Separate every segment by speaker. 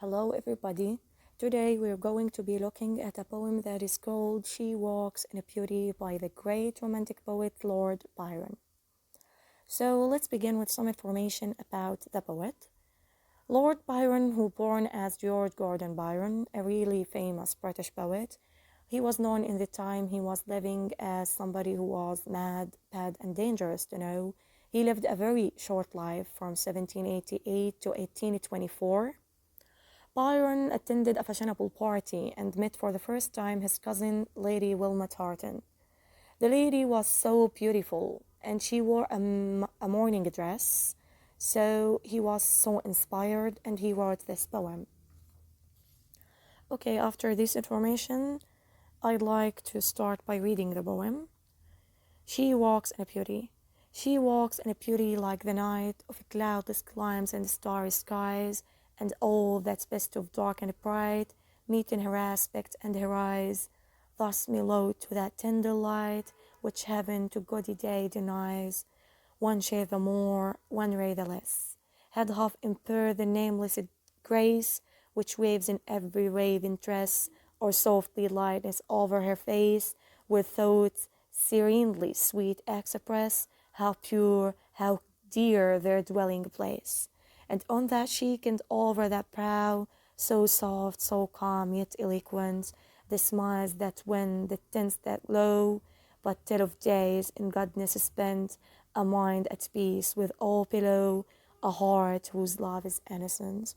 Speaker 1: Hello, everybody. Today we're going to be looking at a poem that is called She Walks in a Beauty by the great romantic poet Lord Byron. So let's begin with some information about the poet. Lord Byron, who born as George Gordon Byron, a really famous British poet, he was known in the time he was living as somebody who was mad, bad, and dangerous, He lived a very short life from 1788 to 1824. Byron attended a fashionable party and met for the first time his cousin, Lady Wilmot Harton. The lady was so beautiful and she wore a morning dress, so he was so inspired and he wrote this poem. Okay, after this information, I'd like to start by reading the poem. She walks in a beauty. She walks in a beauty like the night of cloudless climes and starry skies, and all that's best of dark and bright meet in her aspect and her eyes, thus mellowed to that tender light which heaven to gaudy day denies. One shade the more, one ray the less, had half impaired the nameless grace which waves in every raven tress, or softly lightness over her face, with thoughts serenely sweet express how pure, how dear their dwelling place. And on that cheek and over that brow, so soft, so calm, yet eloquent, the smiles that win, the tints that glow, but tell of days in godness spent, a mind at peace with all below, a heart whose love is innocent.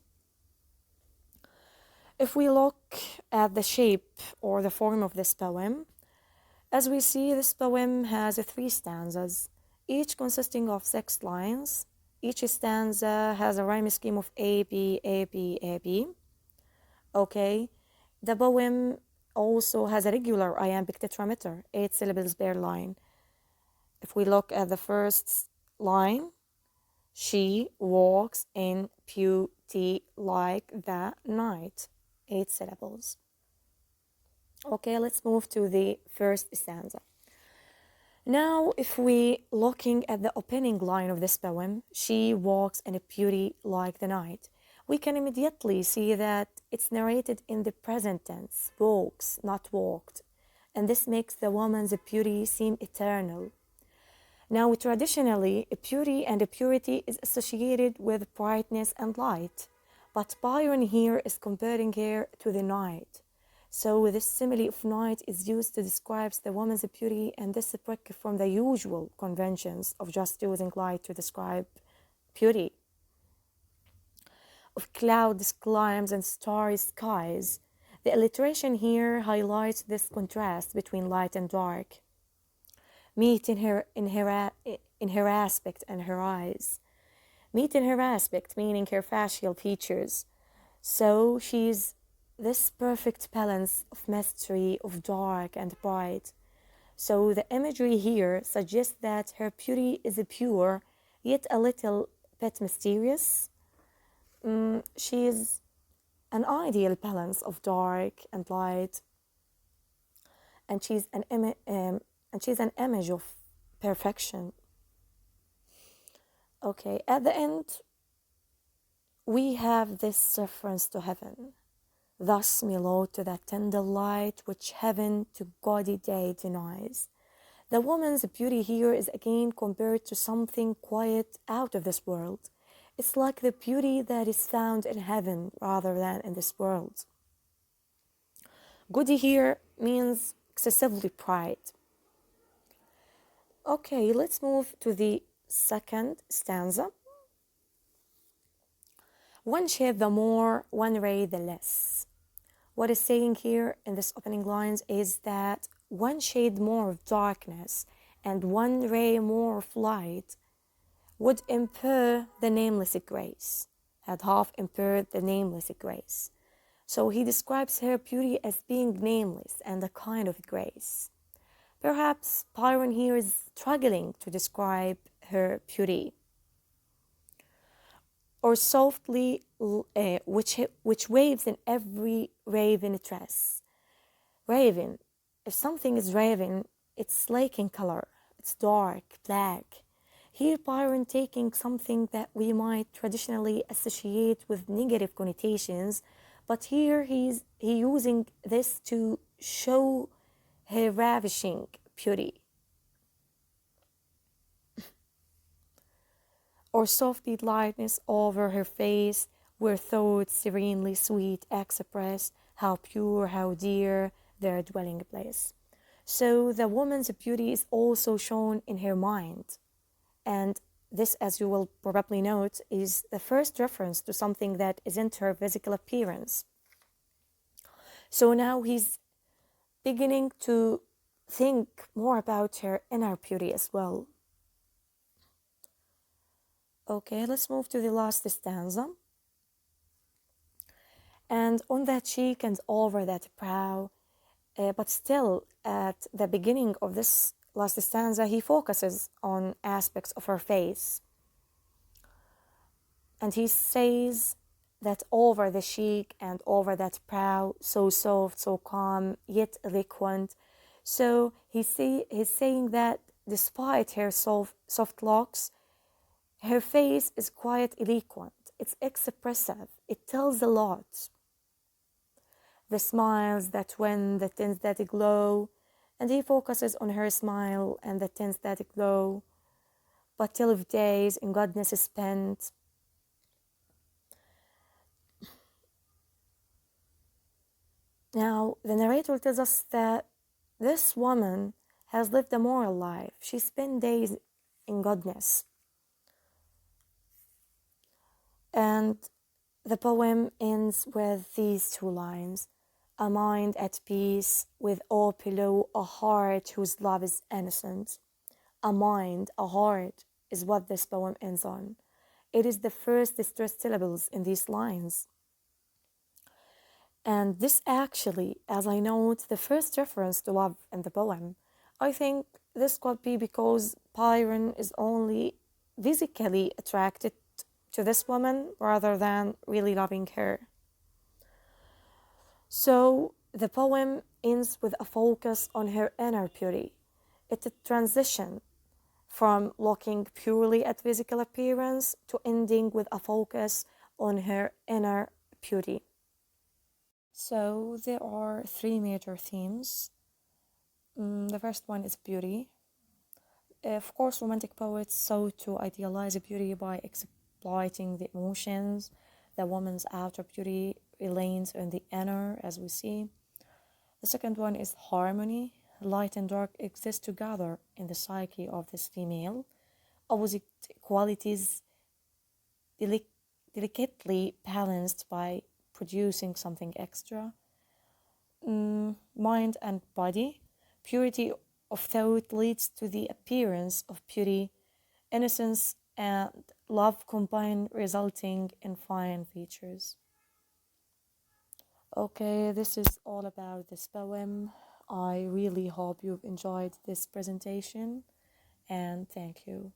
Speaker 1: If we look at the shape or the form of this poem, as we see, this poem has three stanzas, each consisting of 6 lines. Each stanza has a rhyme scheme of A, B, A, B, A, B. Okay, the poem also has a regular iambic tetrameter, 8 syllables per line. If we look at the first line, she walks in beauty like the night, 8 syllables. Okay, let's move to the first stanza. Now, if we looking at the opening line of this poem, she walks in a beauty like the night, we can immediately see that it's narrated in the present tense, walks, not walked, and this makes the woman's beauty seem eternal. Now, traditionally, a beauty and a purity is associated with brightness and light, but Byron here is comparing her to the night. So this simile of night is used to describe the woman's beauty, and this is break from the usual conventions of just using light to describe beauty. Of clouds, climes, and starry skies, the alliteration here highlights this contrast between light and dark. Meet in her aspect and her eyes. Meet in her aspect, meaning her facial features. So she's this perfect balance of mystery, of dark and bright. So the imagery here suggests that her beauty is pure, yet a little bit mysterious. She is an ideal balance of dark and light, and she's an image of perfection. Okay, at the end, we have this reference to heaven. Thus mellowed to that tender light which heaven to gaudy day denies. The woman's beauty here is again compared to something quite out of this world. It's like the beauty that is found in heaven rather than in this world. Gaudy here means excessively bright. Okay, let's move to the second stanza. One shade the more, one ray the less. What is saying here in this opening lines is that one shade more of darkness and one ray more of light would impair the nameless grace, had half impaired the nameless grace. So he describes her beauty as being nameless and a kind of grace. Perhaps Byron here is struggling to describe her beauty, or softly, which waves in every raven tress. Raven, if something is raven, it's lake in color, it's dark, black. Here, Byron taking something that we might traditionally associate with negative connotations, but here he using this to show her ravishing beauty, or softly lightness over her face, where thoughts serenely sweet express how pure, how dear their dwelling place. So the woman's beauty is also shown in her mind. And this, as you will probably note, is the first reference to something that isn't her physical appearance. So now he's beginning to think more about her inner beauty as well. Okay, let's move to the last stanza. And on that cheek and over that brow, but still at the beginning of this last stanza, he focuses on aspects of her face. And he says that over the cheek and over that brow, so soft, so calm, yet eloquent. So he's saying that despite her soft locks, her face is quite eloquent. It's expressive. It tells a lot. The smiles that win, the tints that glow, and he focuses on her smile and the tints that glow. But till of days in godness is spent. Now, the narrator tells us that this woman has lived a moral life. She spent days in godness. And the poem ends with these two lines: a mind at peace with all below, a heart whose love is innocent. A mind, a heart is what this poem ends on. It is the first distressed syllables in these lines. And this actually, as I note, the first reference to love in the poem. I think this could be because Byron is only physically attracted to this woman rather than really loving her. So the poem ends with a focus on her inner beauty. It's a transition from looking purely at physical appearance to ending with a focus on her inner beauty. So there are three major themes. The first one is beauty. Of course, romantic poets sought to idealize beauty by exploiting the emotions. The woman's outer beauty relates in the inner, as we see. The second one is harmony. Light and dark exist together in the psyche of this female. Opposite qualities delicately balanced by producing something extra. Mind and body. Purity of thought leads to the appearance of beauty. Innocence and love combine, resulting in fine features. Okay, this is all about this poem. I really hope you've enjoyed this presentation, and thank you.